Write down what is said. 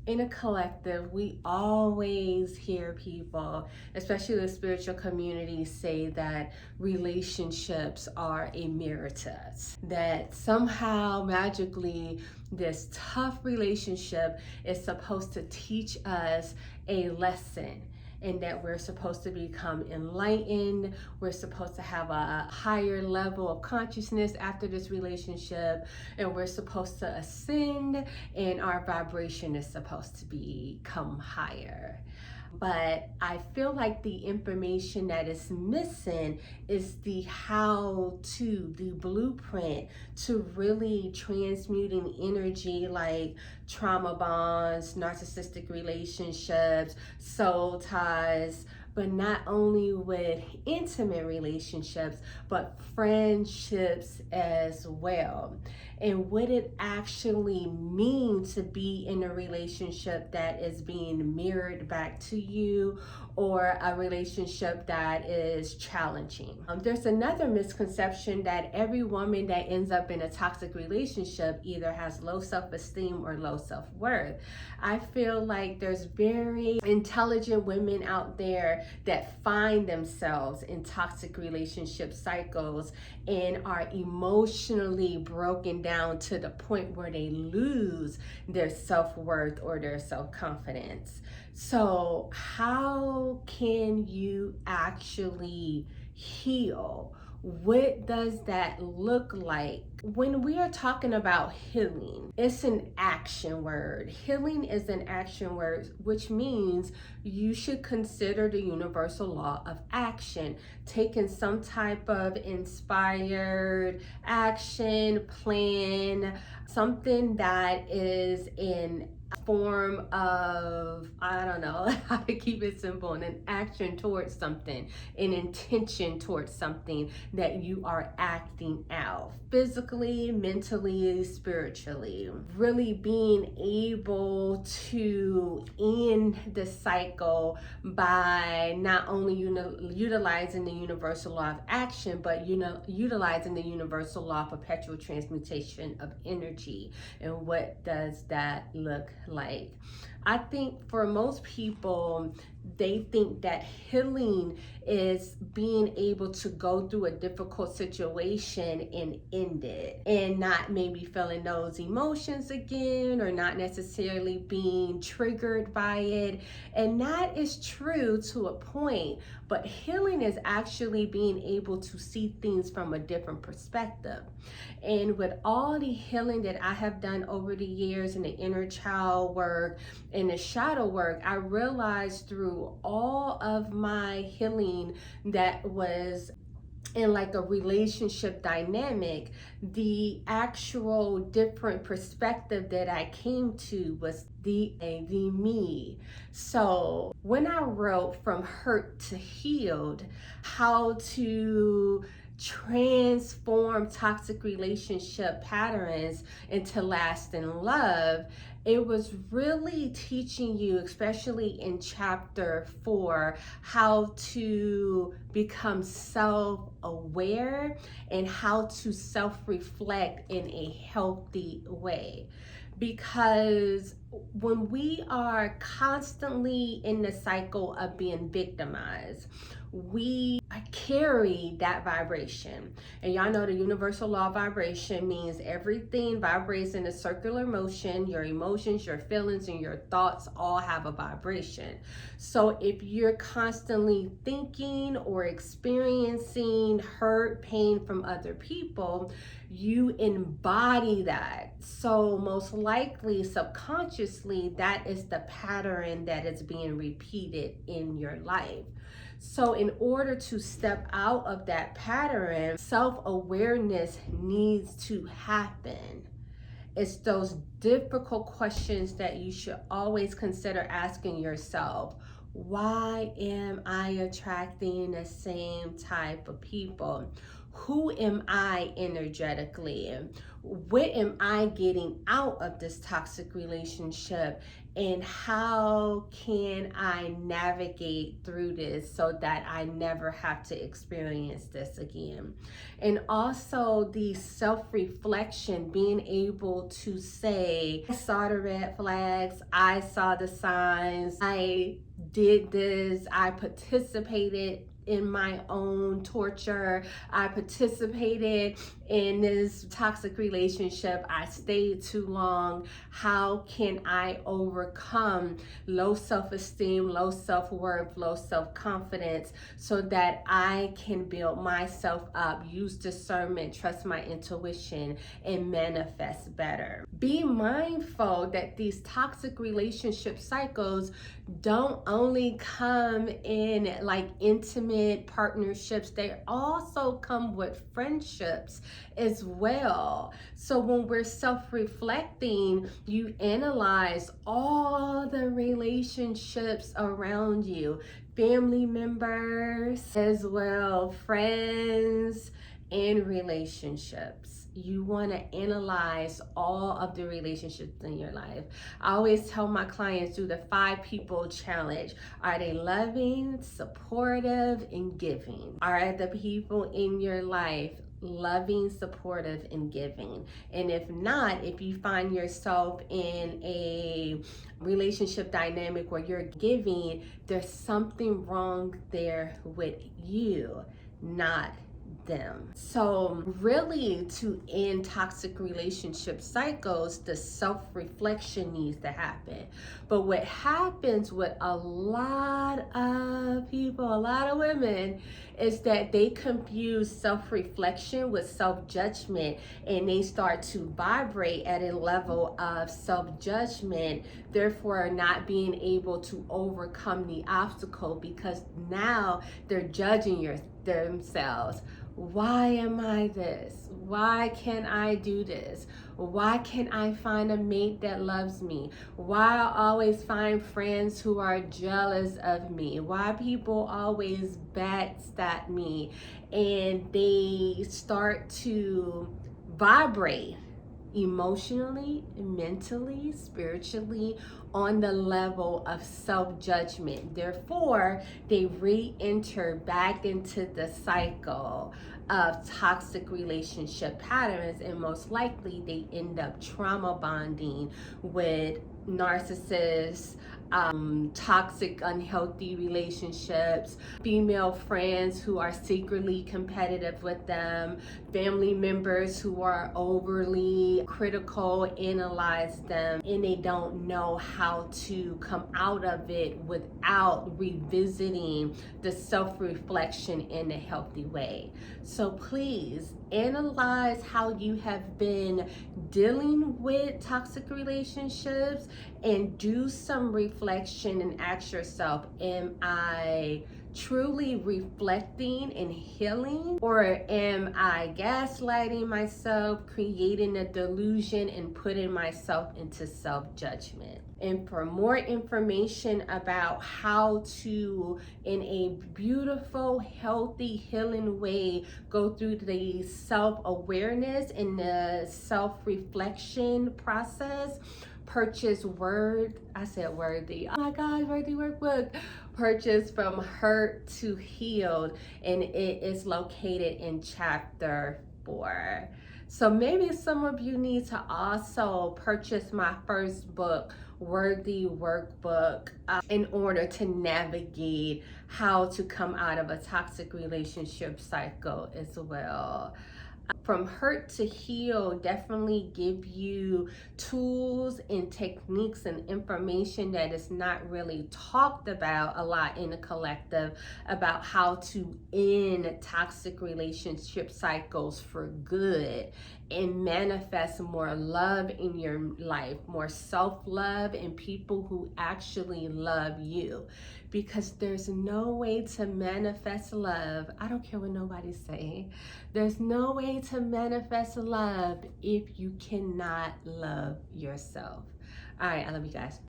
in a collective, we always hear people, especially the spiritual community, say that relationships are a mirror to us. That somehow magically this tough relationship is supposed to teach us a lesson, and that we're supposed to become enlightened. We're supposed to have a higher level of consciousness after this relationship, and we're supposed to ascend, and our vibration is supposed to become higher. But I feel like the information that is missing is the how to, the blueprint to really transmuting energy, like trauma bonds, narcissistic relationships, soul ties, but not only with intimate relationships, but friendships as well. And what it actually means to be in a relationship that is being mirrored back to you, or a relationship that is challenging. There's another misconception that every woman that ends up in a toxic relationship either has low self-esteem or low self-worth. I feel like there's very intelligent women out there that find themselves in toxic relationship cycles and are emotionally broken down to the point where they lose their self-worth or their self-confidence. So how can you actually heal? What does that look like? When we are talking about healing, it's an action word. Healing is an action word, which means you should consider the universal law of action, taking some type of inspired action, plan, something that is in form of, I don't know how to keep it simple, and an action towards something, an intention towards something that you are acting out physically, mentally, spiritually. Really being able to end the cycle by not only utilizing the universal law of action, but utilizing the universal law of perpetual transmutation of energy. And what does that look like? I think for most people, they think that healing is being able to go through a difficult situation and end it, and not maybe feeling those emotions again, or not necessarily being triggered by it. And that is true to a point, but healing is actually being able to see things from a different perspective. And with all the healing that I have done over the years in the inner child work and the shadow work, I realized through all of my healing that was in like a relationship dynamic, the actual different perspective that I came to was the me. So when I wrote From Hurt to Healed, how to transform toxic relationship patterns into lasting love, it was really teaching you, especially in chapter 4, how to become self-aware and how to self-reflect in a healthy way. Because when we are constantly in the cycle of being victimized, we carry that vibration. And y'all know the universal law of vibration means everything vibrates in a circular motion. Your emotions, your feelings, and your thoughts all have a vibration. So if you're constantly thinking or experiencing hurt, pain from other people, you embody that. So most likely, subconsciously, that is the pattern that is being repeated in your life. So in order to step out of that pattern, self-awareness needs to happen. It's those difficult questions that you should always consider asking yourself. Why am I attracting the same type of people? who am I energetically? What am I getting out of this toxic relationship? And how can I navigate through this so that I never have to experience this again? And also the self-reflection, being able to say, I saw the red flags, I saw the signs, I did this, I participated in my own torture, I participated in this toxic relationship, I stayed too long. How can I overcome low self-esteem, low self-worth, low self-confidence so that I can build myself up, use discernment, trust my intuition, and manifest better? Be mindful that these toxic relationship cycles don't only come in like intimate partnerships, they also come with friendships as well. So when we're self-reflecting, you analyze all the relationships around you, family members as well, friends, and relationships. You want to analyze all of the relationships in your life. I always tell my clients, do the 5 people challenge. Are they loving, supportive, and giving? Are the people in your life loving, supportive, and giving? And if not, if you find yourself in a relationship dynamic where you're giving, there's something wrong there with you, not them. So really, to end toxic relationship cycles, the self-reflection needs to happen. But what happens with a lot of people, a lot of women, is that they confuse self-reflection with self-judgment, and they start to vibrate at a level of self-judgment, therefore not being able to overcome the obstacle because now they're judging themselves. Why am I this? Why can't I do this? Why can't I find a mate that loves me? Why I always find friends who are jealous of me? Why people always backstab me? And they start to vibrate emotionally, mentally, spiritually on the level of self-judgment. Therefore, they re-enter back into the cycle of toxic relationship patterns, and most likely they end up trauma bonding with narcissists, toxic, unhealthy relationships, female friends who are secretly competitive with them, family members who are overly critical, analyze them, and they don't know how to come out of it without revisiting the self-reflection in a healthy way. So please analyze how you have been dealing with toxic relationships and do some reflection and ask yourself, am I truly reflecting and healing, or am I gaslighting myself, creating a delusion, and putting myself into self-judgment? And for more information about how to, in a beautiful, healthy, healing way, go through the self-awareness and the self-reflection process, purchase Worthy Workbook. Purchase From Hurt to Healed, and it is located in chapter 4. So maybe some of you need to also purchase my first book, Worthy Workbook, in order to navigate how to come out of a toxic relationship cycle as well. From Hurt to Heal definitely give you tools and techniques and information that is not really talked about a lot in the collective about how to end toxic relationship cycles for good and manifest more love in your life, more self-love, and people who actually love you. Because there's no way to manifest love. I don't care what nobody's saying. There's no way to manifest love if you cannot love yourself. All right, I love you guys.